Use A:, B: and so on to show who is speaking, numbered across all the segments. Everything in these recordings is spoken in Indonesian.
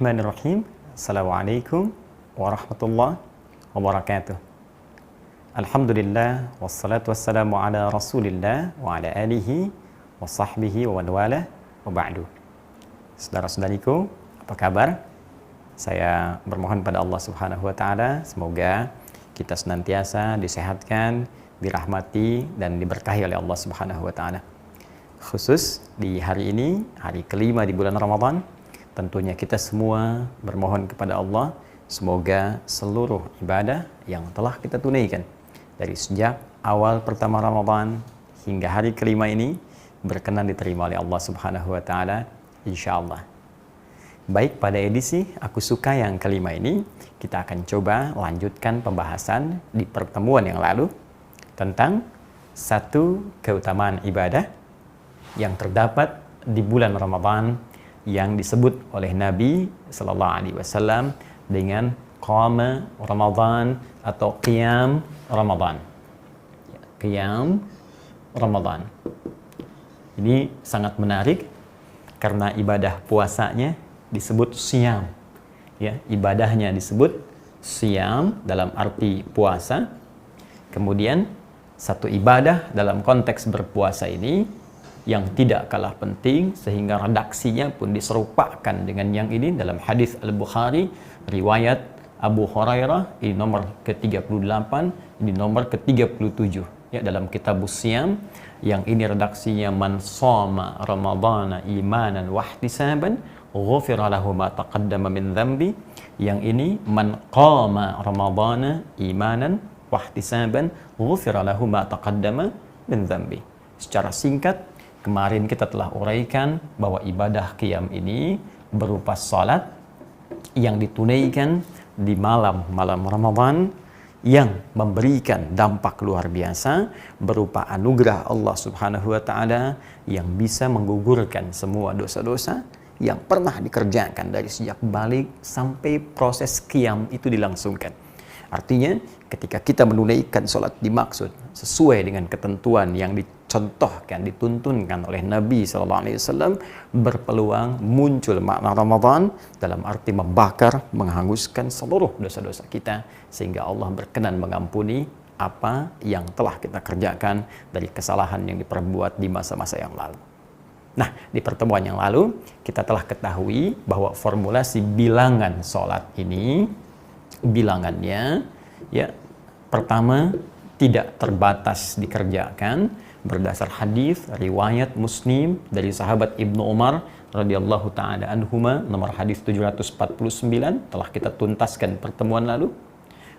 A: Bismillahirrahmanirrahim. Assalamualaikum warahmatullahi wabarakatuh. Alhamdulillah wassalatu wassalamu ala Rasulillah wa ala alihi wa sahbihi wa man wala wa ba'du. Saudara-saudariku, apa kabar? Saya bermohon pada Allah Subhanahu wa taala semoga kita senantiasa disehatkan, dirahmati dan diberkahi oleh Allah Subhanahu wa taala. Khusus di hari ini, hari kelima di bulan Ramadan, tentunya kita semua bermohon kepada Allah semoga seluruh ibadah yang telah kita tunaikan dari sejak awal pertama Ramadan hingga hari kelima ini berkenan diterima oleh Allah Subhanahu wa taala insyaallah. Baik, pada edisi Aku Suka yang kelima ini kita akan coba lanjutkan pembahasan di pertemuan yang lalu tentang satu keutamaan ibadah yang terdapat di bulan Ramadan yang disebut oleh Nabi Sallallahu Alaihi Wasallam dengan Qama Ramadan atau Qiyam Ramadan. Qiyam Ramadan. Ini sangat menarik karena ibadah puasanya disebut Siyam. Ya, ibadahnya disebut Siyam dalam arti puasa. Kemudian satu ibadah dalam konteks berpuasa ini yang tidak kalah penting sehingga redaksinya pun diserupakan dengan yang ini dalam hadis Al-Bukhari riwayat Abu Hurairah ini nomor ke-38, ini nomor ke-37 ya dalam kitab Siyam yang ini redaksinya man shoma ramadhana imanan wa ihtisaban ghufira lahu ma taqaddama min dhanbi, yang ini man qama ramadhana imanan wa ihtisaban ghufira lahu ma taqaddama min dhanbi. Secara singkat, kemarin kita telah uraikan bahwa ibadah qiyam ini berupa salat yang ditunaikan di malam-malam Ramadan yang memberikan dampak luar biasa berupa anugerah Allah Subhanahu wa taala yang bisa menggugurkan semua dosa-dosa yang pernah dikerjakan dari sejak balik sampai proses qiyam itu dilangsungkan. Artinya ketika kita menunaikan sholat dimaksud sesuai dengan ketentuan yang dicontohkan, dituntunkan oleh Nabi SAW, berpeluang muncul makna Ramadan dalam arti membakar, menghanguskan seluruh dosa-dosa kita sehingga Allah berkenan mengampuni apa yang telah kita kerjakan dari kesalahan yang diperbuat di masa-masa yang lalu. Nah, di pertemuan yang lalu kita telah ketahui bahwa formulasi bilangan sholat ini, bilangannya ya pertama tidak terbatas dikerjakan berdasar hadis riwayat Muslim dari sahabat Ibnu Umar radhiyallahu taala anhuma nomor hadis 749 telah kita tuntaskan pertemuan lalu.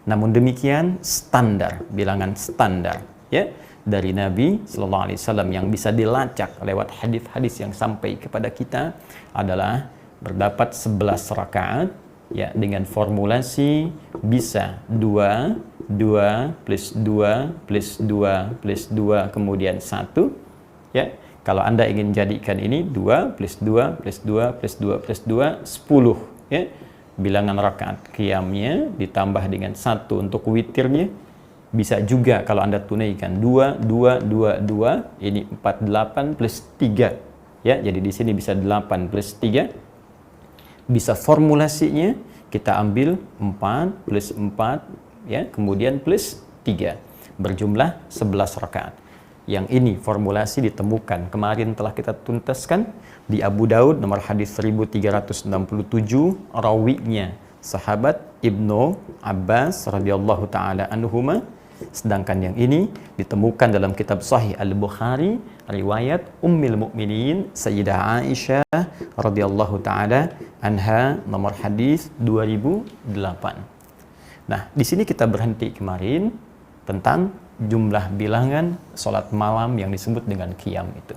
A: Namun demikian standar, bilangan standar ya dari Nabi sallallahu alaihi wasallam yang bisa dilacak lewat hadis-hadis yang sampai kepada kita adalah berdapat 11 rakaat ya dengan formulasi bisa 2 plus 2 plus 2 plus 2 kemudian 1 ya. Kalau Anda ingin jadikan ini 2 plus 2 plus 2 plus 2 plus 2 10 ya. Bilangan rakaat qiyamnya ditambah dengan 1 untuk witirnya. Bisa juga kalau Anda tunaikan 2 2 2 2 ini 48 plus 3 ya. Jadi di sini bisa 8 plus 3. Bisa formulasinya kita ambil 4 plus 4 ya, kemudian plus 3 berjumlah 11 rakaat. Yang ini formulasi ditemukan kemarin telah kita tuntaskan di Abu Daud nomor hadis 1367, rawinya sahabat Ibnu Abbas radhiyallahu taala anhuma. Sedangkan yang ini ditemukan dalam kitab Sahih Al-Bukhari riwayat Ummul Mukminin Sayyidah Aisyah radhiyallahu taala anha nomor hadis 2008. Nah, di sini kita berhenti kemarin tentang jumlah bilangan salat malam yang disebut dengan qiyam itu.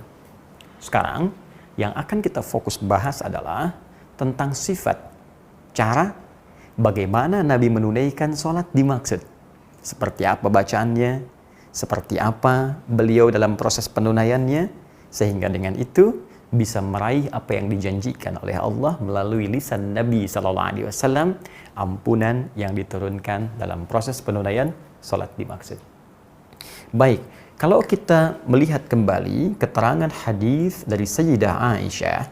A: Sekarang yang akan kita fokus bahas adalah tentang sifat, cara bagaimana Nabi menunaikan salat dimaksud. Seperti apa bacaannya, seperti apa beliau dalam proses penunaiannya, sehingga dengan itu bisa meraih apa yang dijanjikan oleh Allah melalui lisan Nabi SAW, ampunan yang diturunkan dalam proses penunaian salat dimaksud. Baik, kalau kita melihat kembali keterangan hadis dari Sayyidah Aisyah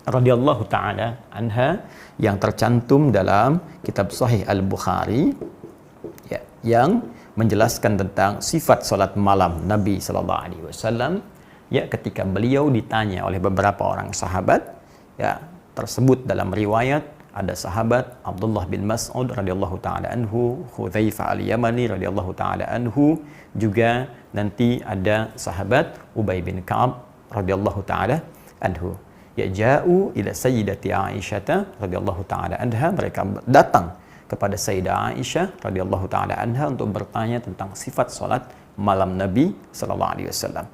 A: radhiyallahu taala anha yang tercantum dalam kitab Sahih Al-Bukhari, ya, yang menjelaskan tentang sifat salat malam Nabi sallallahu alaihi wasallam, ya, ketika beliau ditanya oleh beberapa orang sahabat, ya, tersebut dalam riwayat ada sahabat Abdullah bin Mas'ud radhiyallahu taala anhu, Hudzaifah al-Yamani radhiyallahu taala anhu, juga nanti ada sahabat Ubay bin Ka'ab radhiyallahu taala anhu. Ya, ja'u ila sayyidati Aisyah radhiyallahu taala anha, mereka datang kepada Sayyidah Aisyah radhiyallahu taala anha untuk bertanya tentang sifat salat malam Nabi sallallahu alaihi wasallam.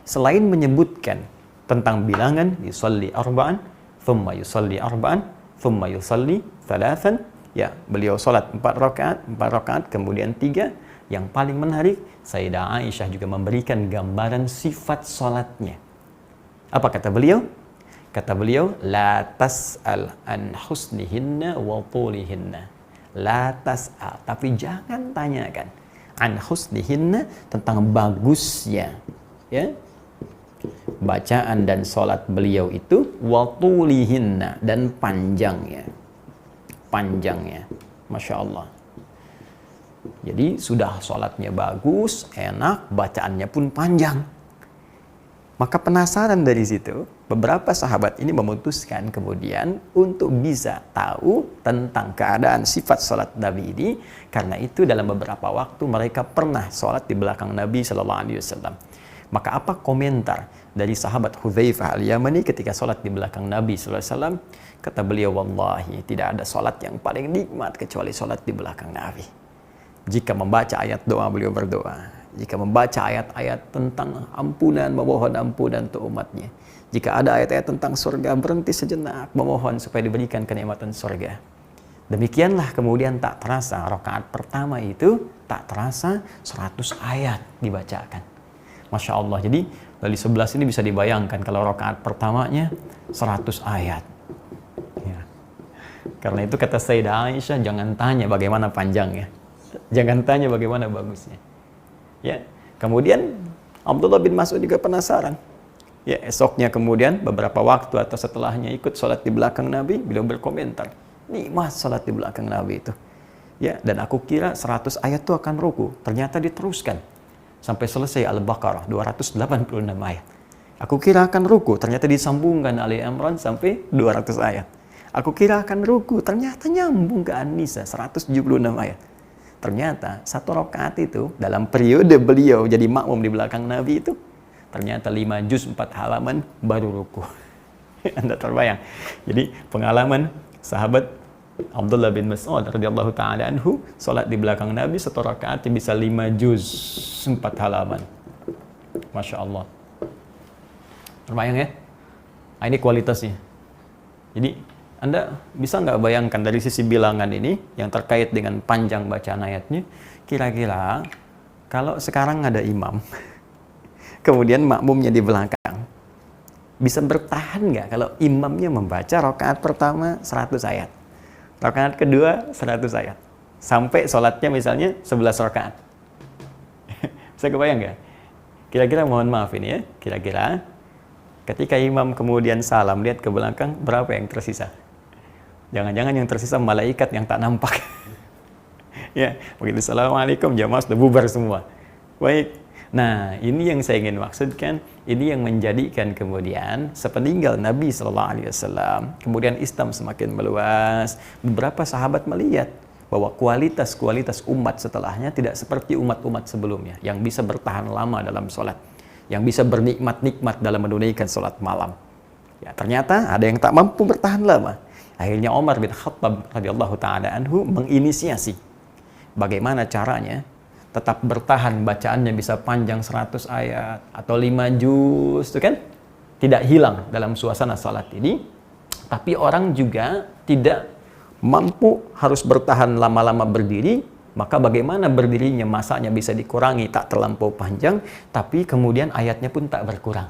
A: Selain menyebutkan tentang bilangan yusalli arba'an, thumma yusalli arba'an, thumma yusalli thalathan, ya, beliau salat 4 rakaat, kemudian 3. Yang paling menarik, Sayyidah Aisyah juga memberikan gambaran sifat salatnya. Apa kata beliau? Kata beliau, la tas'al an husnihinna wa tulihinna. La tas'al, tapi jangan tanyakan an husnihinna, tentang bagusnya, ya, bacaan dan salat beliau itu, wa tulihinna, dan panjangnya. Masya Allah. Jadi sudah salatnya bagus, enak, bacaannya pun panjang. Maka penasaran dari situ, beberapa sahabat ini memutuskan kemudian untuk bisa tahu tentang keadaan sifat salat Nabi ini. Karena itu dalam beberapa waktu mereka pernah salat di belakang Nabi Sallallahu Alaihi Wasallam. Maka apa komentar dari sahabat Hudzaifah al-Yamani ketika salat di belakang Nabi Sallallahu Alaihi Wasallam? Kata beliau, wallahi tidak ada salat yang paling nikmat kecuali salat di belakang Nabi. Jika membaca ayat doa, beliau berdoa. Jika membaca ayat-ayat tentang ampunan, memohon ampunan untuk umatnya. Jika ada ayat-ayat tentang surga, berhenti sejenak, memohon supaya diberikan kenikmatan surga. Demikianlah kemudian tak terasa, rakaat pertama itu tak terasa 100 ayat dibacakan. Masya Allah. Jadi dari 11 ini bisa dibayangkan kalau rakaat pertamanya 100 ayat. Ya. Karena itu kata Sayyidah Aisyah, jangan tanya bagaimana panjangnya. Jangan tanya bagaimana bagusnya. Ya, kemudian Abdullah bin Mas'ud juga penasaran. Ya, esoknya kemudian beberapa waktu atau setelahnya ikut sholat di belakang Nabi, beliau berkomentar, nikmat sholat di belakang Nabi itu. Ya, dan aku kira 100 ayat itu akan ruku. Ternyata diteruskan sampai selesai Al-Baqarah 286 ayat. Aku kira akan ruku, ternyata disambungkan Ali Imran sampai 200 ayat. Aku kira akan ruku, ternyata nyambung ke An-Nisa 176 ayat. Ternyata satu rakaat itu dalam periode beliau jadi makmum di belakang Nabi itu ternyata 5 juz 4 halaman baru ruku. Anda terbayang. Jadi pengalaman sahabat Abdullah bin Mas'ud radhiyallahu taala anhu salat di belakang Nabi satu rakaat bisa 5 juz 4 halaman. Masya Allah. Terbayang ya? Nah, ini kualitasnya. Jadi Anda bisa nggak bayangkan dari sisi bilangan ini yang terkait dengan panjang bacaan ayatnya, kira-kira kalau sekarang ada imam, kemudian makmumnya di belakang, bisa bertahan nggak kalau imamnya membaca rakaat pertama 100 ayat, rakaat kedua 100 ayat, sampai sholatnya misalnya 11 rakaat. Saya kebayang nggak? Kira-kira mohon maaf ini ya, kira-kira ketika imam kemudian salam, lihat ke belakang, berapa yang tersisa? Jangan-jangan yang tersisa malaikat yang tak nampak. Ya, begitu assalamualaikum, jamaah sudah bubar semua. Baik. Nah, ini yang saya ingin maksudkan, ini yang menjadikan kemudian sepeninggal Nabi Sallallahu Alaihi Wasallam, kemudian Islam semakin meluas. Beberapa sahabat melihat bahwa kualitas umat setelahnya tidak seperti umat-umat sebelumnya yang bisa bertahan lama dalam sholat, yang bisa bernikmat-nikmat dalam menunaikan sholat malam. Ya, ternyata ada yang tak mampu bertahan lama. Akhirnya Umar bin Khattab radhiyallahu taala anhu menginisiasi bagaimana caranya tetap bertahan bacaannya bisa panjang 100 ayat atau 5 juz, itu kan tidak hilang dalam suasana salat ini. Tapi orang juga tidak mampu harus bertahan lama-lama berdiri, maka bagaimana berdirinya masanya bisa dikurangi tak terlampau panjang, tapi kemudian ayatnya pun tak berkurang.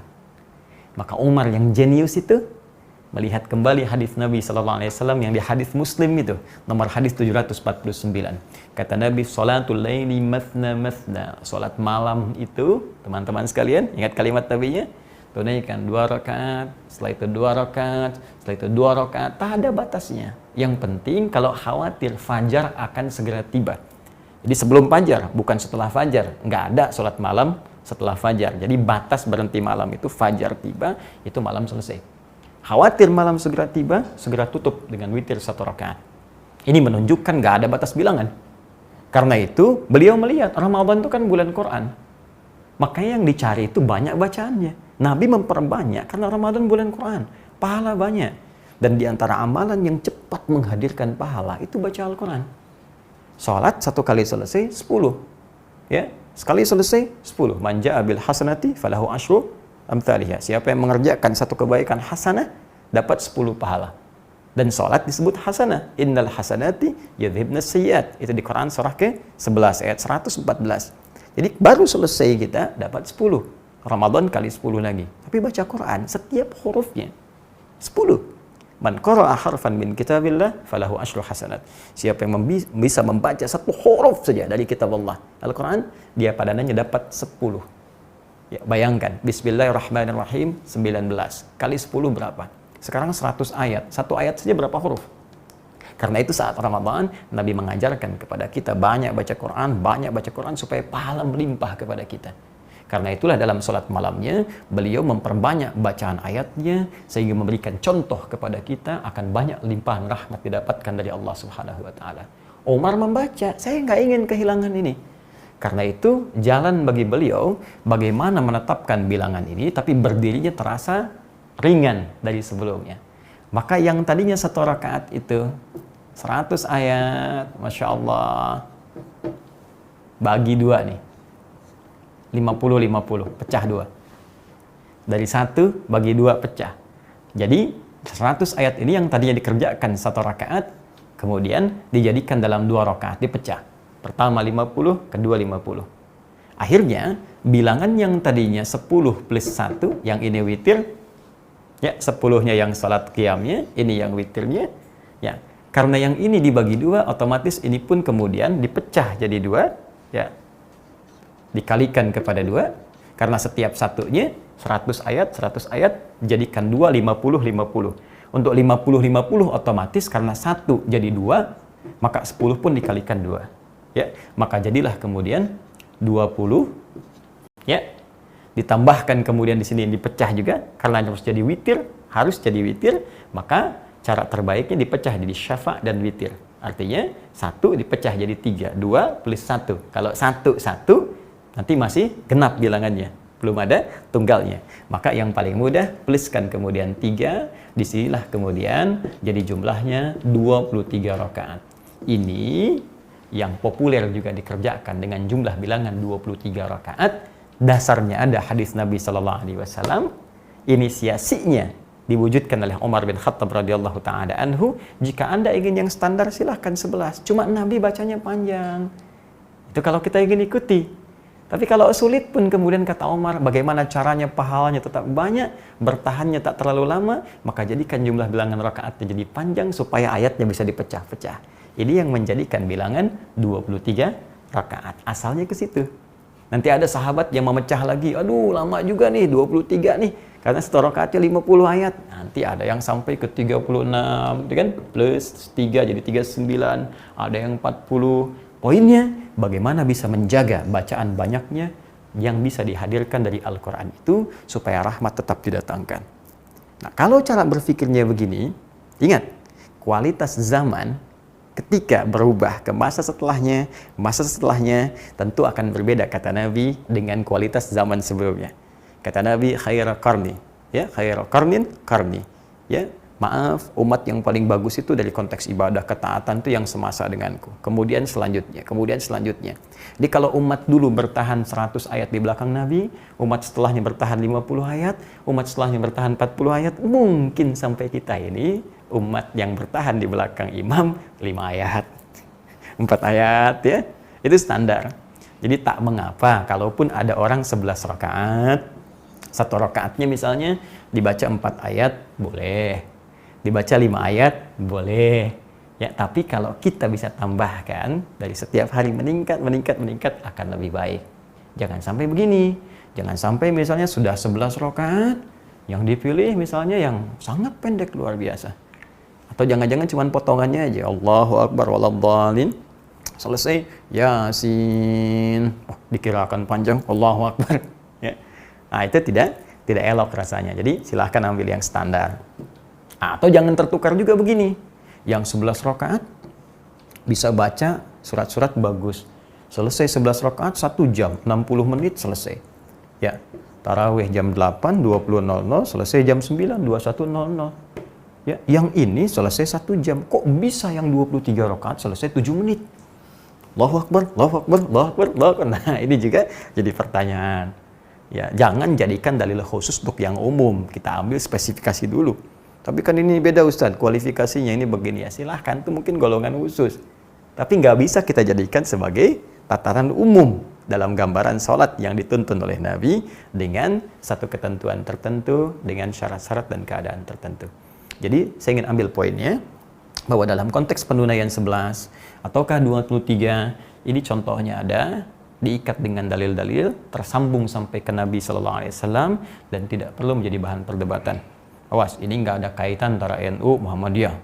A: Maka Umar yang jenius itu melihat kembali hadis Nabi Sallallahu Alaihi Wasallam yang di hadis Muslim itu, nomor hadis 749. Kata Nabi, salatul laili mathna mathna. Salat malam itu, teman-teman sekalian, ingat kalimat Nabi-nya, tunaikan 2 rakaat, setelah itu 2 rakaat, setelah itu 2 rakaat, tak ada batasnya. Yang penting kalau khawatir fajar akan segera tiba. Jadi sebelum fajar, bukan setelah fajar. Nggak ada sholat malam setelah fajar. Jadi batas berhenti malam itu fajar tiba, itu malam selesai. Khawatir malam segera tiba, segera tutup dengan witir 1 rakaat. Ini menunjukkan nggak ada batas bilangan. Karena itu beliau melihat Ramadan itu kan bulan Quran. Makanya yang dicari itu banyak bacaannya. Nabi memperbanyak karena Ramadan bulan Quran. Pahala banyak. Dan di antara amalan yang cepat menghadirkan pahala itu baca Al-Quran. Salat 1 kali selesai 10. Ya, sekali selesai 10. Man ja'a bil hasanati falahu asyru amthaliha. Siapa yang mengerjakan 1 kebaikan hasanah dapat 10 pahala. Dan salat disebut hasanah. Innal hasanati yadhhibnas sayyi'at. Itu di Quran surah ke-11 ayat 114. Jadi baru selesai kita dapat 10. Ramadan kali 10 lagi. Tapi baca Quran setiap hurufnya 10. Man qara'a harfan min kitabillah falahu asyru hasanat. Siapa yang bisa membaca 1 huruf saja dari kitab Allah, Al-Quran, dia padanannya dapat 10. Ya, bayangkan, bismillahirrahmanirrahim 19 kali 10 berapa? Sekarang 100 ayat. 1 ayat saja berapa huruf? Karena itu saat Ramadan, Nabi mengajarkan kepada kita banyak baca Quran supaya pahala melimpah kepada kita. Karena itulah dalam sholat malamnya, beliau memperbanyak bacaan ayatnya, sehingga memberikan contoh kepada kita akan banyak limpahan rahmat didapatkan dari Allah Subhanahu wa Ta'ala. Umar membaca, saya nggak ingin kehilangan ini. Karena itu, jalan bagi beliau bagaimana menetapkan bilangan ini, tapi berdirinya terasa ringan dari sebelumnya. Maka yang tadinya 1 rakaat itu 100 ayat, Masya Allah, bagi 2 nih, 50-50, pecah 2. Dari 1 bagi 2 pecah. Jadi 100 ayat ini yang tadinya dikerjakan 1 rakaat, kemudian dijadikan dalam 2 rakaat, dipecah. Pertama 50, kedua 50. Akhirnya bilangan yang tadinya 10 plus 1, yang ini witir, ya, 10-nya yang salat qiyamnya, ini yang witirnya. Ya, karena yang ini dibagi 2, otomatis ini pun kemudian dipecah jadi 2, ya. Dikalikan kepada 2, karena setiap satunya 100 ayat, jadikan 2, 50-50. Untuk 50-50 otomatis karena 1 jadi 2, maka 10 pun dikalikan 2. Ya, maka jadilah kemudian 20, ya. Ditambahkan kemudian di sini dipecah juga karena harus jadi witir, maka cara terbaiknya dipecah jadi syafa' dan witir. Artinya 1 dipecah jadi 3, 2 plus 1. Kalau 1 nanti masih genap bilangannya, belum ada tunggalnya. Maka yang paling mudah pluskan kemudian 3, disinilah kemudian jadi jumlahnya 23 rakaat. Ini yang populer juga dikerjakan dengan jumlah bilangan 23 rakaat. Dasarnya ada hadis Nabi Sallallahu Alaihi Wasallam. Inisiasinya diwujudkan oleh Umar bin Khattab radhiyallahu taala anhu. Jika Anda ingin yang standar silahkan 11. Cuma Nabi bacanya panjang. Itu kalau kita ingin ikuti. Tapi kalau sulit pun kemudian kata Umar, bagaimana caranya pahalanya tetap banyak, bertahannya tak terlalu lama, maka jadikan jumlah bilangan rakaatnya jadi panjang supaya ayatnya bisa dipecah-pecah. Ini yang menjadikan bilangan 23 rakaat. Asalnya ke situ. Nanti ada sahabat yang memecah lagi, aduh lama juga nih, 23 nih, karena 1 rakaatnya 50 ayat. Nanti ada yang sampai ke 36, kan? Plus 3 jadi 39, ada yang 40. Poinnya, bagaimana bisa menjaga bacaan banyaknya yang bisa dihadirkan dari Al-Quran itu, supaya rahmat tetap didatangkan. Nah, kalau cara berpikirnya begini, ingat, kualitas zaman ketika berubah ke masa setelahnya tentu akan berbeda, kata Nabi, dengan kualitas zaman sebelumnya. Kata Nabi, khairu qarni, ya, khairu qarnin qarni. Ya, maaf, umat yang paling bagus itu dari konteks ibadah, ketaatan itu yang semasa denganku. Kemudian selanjutnya. Jadi kalau umat dulu bertahan 100 ayat di belakang Nabi, umat setelahnya bertahan 50 ayat, umat setelahnya bertahan 40 ayat, mungkin sampai kita ini umat yang bertahan di belakang imam 5 ayat, 4 ayat, ya. Itu standar. Jadi tak mengapa kalaupun ada orang 11 rakaat, 1 rakaatnya misalnya dibaca 4 ayat, boleh. Dibaca 5 ayat, boleh. Ya, tapi kalau kita bisa tambahkan dari setiap hari meningkat akan lebih baik. Jangan sampai begini. Jangan sampai misalnya sudah 11 rakaat, yang dipilih misalnya yang sangat pendek luar biasa. Atau jangan-jangan cuma potongannya aja, Allahu Akbar waladhdallin, selesai Yasin, dikirakan panjang, Allahu Akbar. Ya. Nah, itu tidak elok rasanya. Jadi silahkan ambil yang standar. Atau jangan tertukar juga begini, yang 11 rakaat bisa baca surat-surat bagus. Selesai 11 rakaat 1 jam, 60 menit selesai. Ya, tarawih jam 8, 20.00, selesai jam 9, 21.00. Ya, yang ini selesai 1 jam. Kok bisa yang 23 rakaat selesai 7 menit? Allahu Akbar, Allahu Akbar, Allahu Akbar, Allahu Akbar. Nah, ini juga jadi pertanyaan. Ya, jangan jadikan dalil khusus untuk yang umum. Kita ambil spesifikasi dulu. Tapi kan ini beda Ustadz, kualifikasinya ini begini ya. Silahkan, itu mungkin golongan khusus. Tapi nggak bisa kita jadikan sebagai tataran umum dalam gambaran sholat yang dituntun oleh Nabi dengan satu ketentuan tertentu, dengan syarat-syarat dan keadaan tertentu. Jadi saya ingin ambil poinnya bahwa dalam konteks penunaian 11 ataukah 23, ini contohnya ada diikat dengan dalil-dalil, tersambung sampai ke Nabi SAW dan tidak perlu menjadi bahan perdebatan. Awas, ini nggak ada kaitan antara NU Muhammadiyah.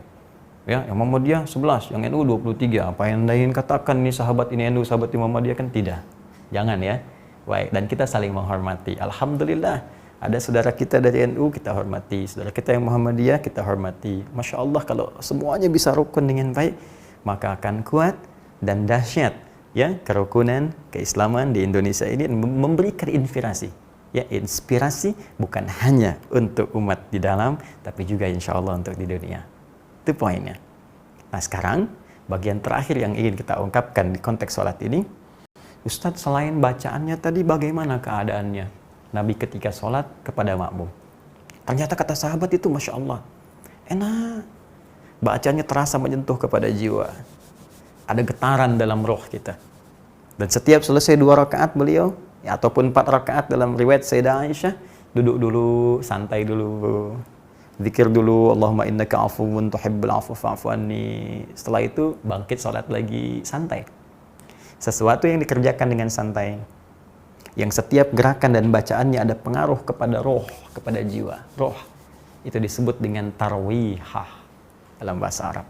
A: Ya, yang Muhammadiyah 11, yang NU 23. Apa yang Anda ingin katakan nih sahabat ini NU, sahabat ini Muhammadiyah, kan tidak. Jangan ya. Baik, dan kita saling menghormati. Alhamdulillah. Ada saudara kita dari NU, kita hormati. Saudara kita yang Muhammadiyah, kita hormati. Masya Allah, kalau semuanya bisa rukun dengan baik, maka akan kuat dan dahsyat ya kerukunan keislaman di Indonesia ini, memberikan inspirasi. Ya, inspirasi bukan hanya untuk umat di dalam, tapi juga insya Allah untuk di dunia. Itu poinnya. Nah, sekarang bagian terakhir yang ingin kita ungkapkan di konteks sholat ini, Ustadz, selain bacaannya tadi bagaimana keadaannya Nabi ketika sholat kepada makmum? Ternyata kata sahabat itu Masya Allah, enak. Bacanya terasa menyentuh kepada jiwa. Ada getaran dalam roh kita. Dan setiap selesai 2 rakaat beliau, ya, ataupun 4 rakaat dalam riwayat Sayyidah Aisyah, duduk dulu, santai dulu. Zikir dulu, Allahumma innaka afuwun tuhibbul afwa fa'fu anni. Setelah itu bangkit sholat lagi, santai. Sesuatu yang dikerjakan dengan santai, yang setiap gerakan dan bacaannya ada pengaruh kepada roh, kepada jiwa. Roh itu disebut dengan tarwihah dalam bahasa Arab.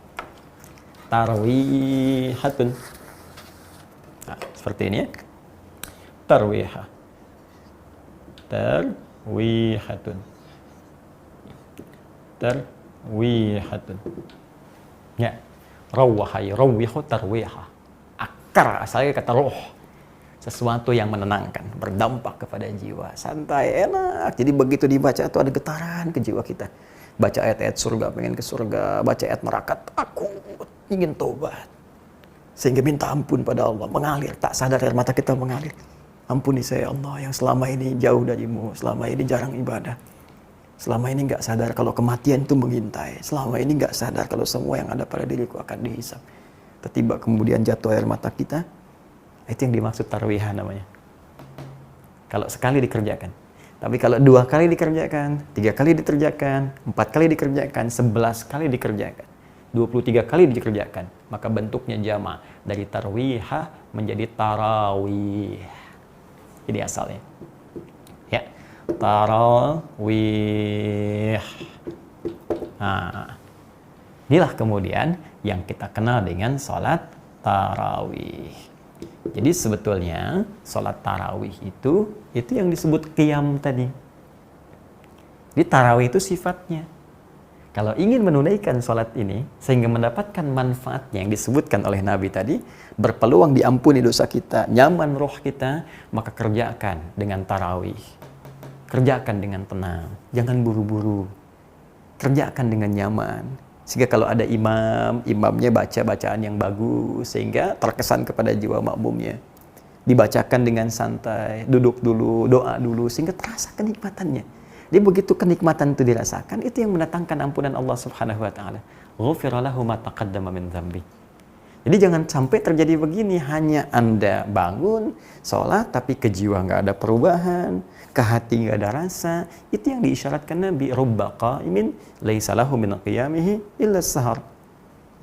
A: Tarwihatun. Nah, seperti ini ya. Tarwihah. Tarwihatun. Tarwihatun. Ya. Rawwahai, rawwihu tarwihah. Akar asalnya kata roh. Sesuatu yang menenangkan, berdampak kepada jiwa, santai, enak. Jadi begitu dibaca itu ada getaran ke jiwa kita. Baca ayat-ayat surga, pengen ke surga. Baca ayat neraka, takut, ingin tobat. Sehingga minta ampun pada Allah, mengalir, tak sadar air mata kita mengalir. Ampuni saya Allah yang selama ini jauh darimu, selama ini jarang ibadah. Selama ini nggak sadar kalau kematian itu mengintai. Selama ini nggak sadar kalau semua yang ada pada diriku akan dihisab. Tiba kemudian jatuh air mata kita. Itu yang dimaksud tarwihah namanya. Kalau sekali dikerjakan. Tapi kalau 2 kali dikerjakan, 3 kali dikerjakan, 4 kali dikerjakan, 11 kali dikerjakan, 23 kali dikerjakan, maka bentuknya jama' dari tarwihah menjadi tarawih. Ini asalnya. Ya. Tarawih. Nah, inilah kemudian yang kita kenal dengan sholat tarawih. Jadi sebetulnya sholat tarawih itu yang disebut qiyam tadi. Di tarawih itu sifatnya. Kalau ingin menunaikan sholat ini sehingga mendapatkan manfaatnya yang disebutkan oleh Nabi tadi, berpeluang diampuni dosa kita, nyaman roh kita, maka kerjakan dengan tarawih. Kerjakan dengan tenang, jangan buru-buru. Kerjakan dengan nyaman. Sehingga kalau ada imamnya baca bacaan yang bagus sehingga terkesan kepada jiwa makmumnya. Dibacakan dengan santai, duduk dulu, doa dulu sehingga terasa kenikmatannya. Jadi begitu kenikmatan itu dirasakan, itu yang mendatangkan ampunan Allah Subhanahu wa taala. Ghufira lahu ma taqaddama min dzambi. Jadi jangan sampai terjadi begini, hanya Anda bangun, sholat, tapi ke jiwa nggak ada perubahan, ke hati nggak ada rasa. Itu yang diisyaratkan Nabi, rubba qa'imin laisa lahu min qiyamihi illa sahar.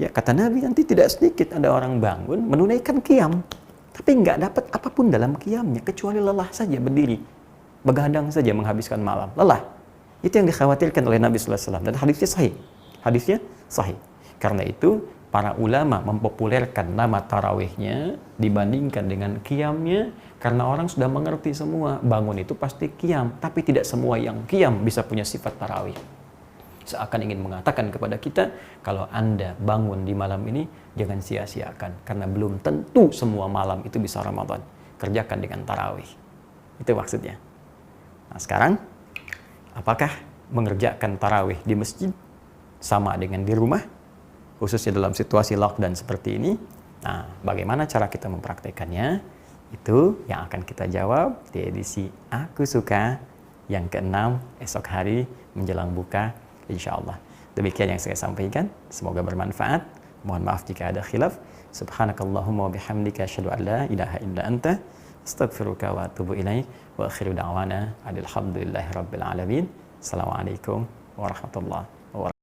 A: Ya, kata Nabi, nanti tidak sedikit ada orang bangun menunaikan qiyam, tapi nggak dapat apapun dalam qiyamnya kecuali lelah saja berdiri. begadang saja menghabiskan malam, lelah. Itu yang dikhawatirkan oleh Nabi sallallahu alaihi wasallam, dan hadisnya sahih. Hadisnya sahih. Karena itu para ulama mempopulerkan nama tarawihnya dibandingkan dengan qiyamnya, karena orang sudah mengerti semua bangun itu pasti qiyam, tapi tidak semua yang qiyam bisa punya sifat tarawih. Seakan ingin mengatakan kepada kita, kalau Anda bangun di malam ini, jangan sia-siakan, karena belum tentu semua malam itu bisa Ramadan. Kerjakan dengan tarawih. Itu maksudnya. Nah sekarang, apakah mengerjakan tarawih di masjid sama dengan di rumah, khususnya dalam situasi lockdown seperti ini? Nah, bagaimana cara kita mempraktekannya? Itu yang akan kita jawab di edisi Aku Suka yang ke-6 esok hari menjelang buka, insya Allah. Demikian yang saya sampaikan, semoga bermanfaat. Mohon maaf jika ada khilaf. Subhanakallahumma wa bihamdika asyhadu an la ilaha illa anta astaghfiruka wa atubu ilaik. Wa akhiru da'wana alhamdulillahi rabbil alamin. Assalamualaikum warahmatullahi wabarakatuh.